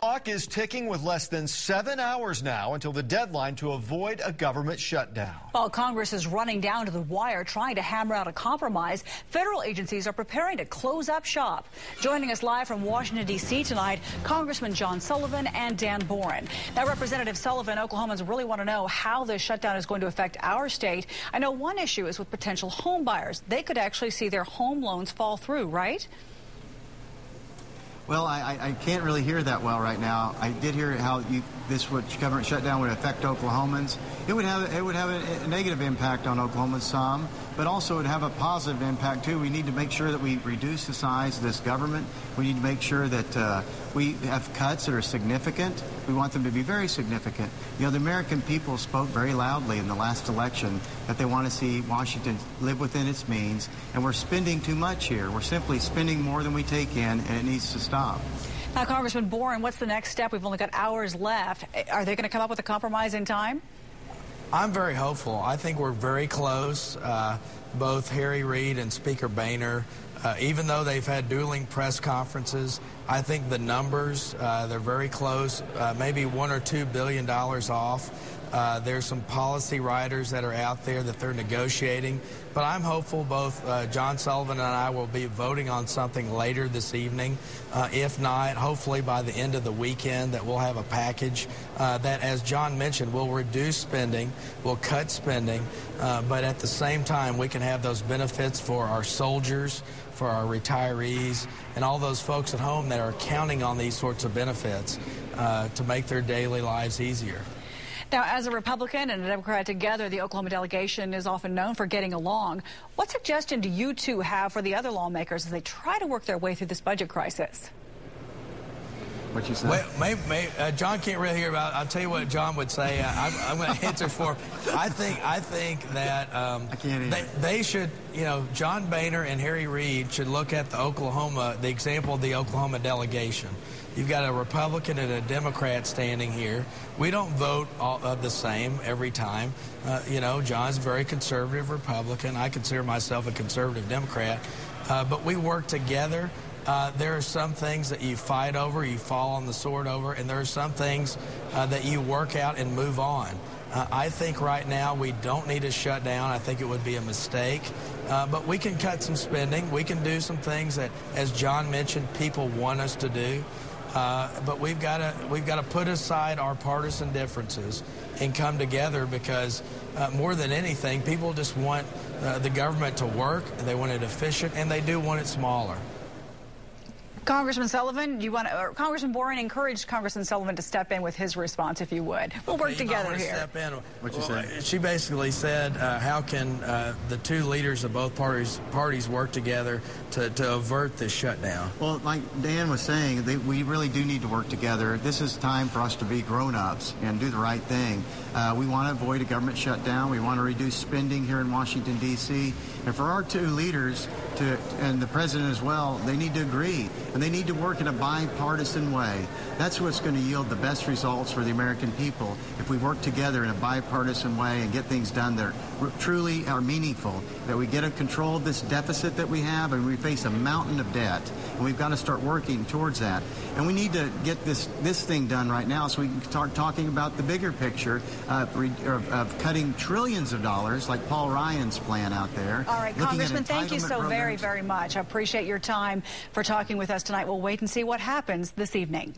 Clock is ticking with less than 7 hours now until the deadline to avoid a government shutdown. While Congress is running down to the wire trying to hammer out a compromise, federal agencies are preparing to close up shop. Joining us live from Washington, D.C. tonight, Congressmen Sullivan and Boren. Now, Representative Sullivan, Oklahomans really want to know how this shutdown is going to affect our state. I know one issue is with potential home buyers. They could actually see their home loans fall through, right? Well, I can't really hear that well right now. I did hear how this government shutdown would affect Oklahomans. It would have a negative impact on Oklahomans some, but also it would have a positive impact too. We need to make sure that we reduce the size of this government. We need to make sure that we have cuts that are significant. We want them to be very significant. You know, the American people spoke very loudly in the last election that they want to see Washington live within its means, and we're spending too much here. We're simply spending more than we take in, and it needs to stop. Now, Congressman Boren, what's the next step? We've only got hours left. Are they going to come up with a compromise in time? I'm very hopeful. I think we're very close. Both Harry Reid and Speaker Boehner, even though they've had dueling press conferences, I think the numbers, they're very close, maybe $1 or $2 billion off. There's some policy writers that are out there that they're negotiating. But I'm hopeful both John Sullivan and I will be voting on something later this evening. If not, hopefully by the end of the weekend that we'll have a package that, as John mentioned, will reduce spending, will cut spending, but at the same time we can have those benefits for our soldiers, for our retirees, and all those folks at home that are counting on these sorts of benefits to make their daily lives easier. Now, as a Republican and a Democrat together, the Oklahoma delegation is often known for getting along. What suggestion do you two have for the other lawmakers as they try to work their way through this budget crisis? What you say? Well, John can't really hear about it. I'll tell you what John would say. I'm going to answer for him. I think that they should, you know, John Boehner and Harry Reid should look at the example of the Oklahoma delegation. You've got a Republican and a Democrat standing here. We don't vote the same every time. You know, John's a very conservative Republican. I consider myself a conservative Democrat. But we work together. There are some things that you fight over, you fall on the sword over, and there are some things that you work out and move on. I think right now we don't need to shut down. I think it would be a mistake. But we can cut some spending. We can do some things that, as John mentioned, people want us to do. But we've got to put aside our partisan differences and come together because more than anything, people just want the government to work, and they want it efficient, and they do want it smaller. Congressman Sullivan, Congressman Boren encouraged Congressman Sullivan to step in with his response, if you would. We'll work together here. Step in. What'd you say? She basically said, how can the two leaders of both parties work together to avert this shutdown? Well, like Dan was saying, we really do need to work together. This is time for us to be grown-ups and do the right thing. We want to avoid a government shutdown. We want to reduce spending here in Washington, D.C. And for our two leaders, and the president as well, they need to agree. And they need to work in a bipartisan way. That's what's going to yield the best results for the American people if we work together in a bipartisan way and get things done that truly are meaningful, that we get a control of this deficit that we have, and we face a mountain of debt. And we've got to start working towards that. And we need to get this thing done right now so we can start talking about the bigger picture of cutting trillions of dollars like Paul Ryan's plan out there. All right, Congressman, thank you so very, very much. I appreciate your time for talking with us tonight. We'll wait and see what happens this evening.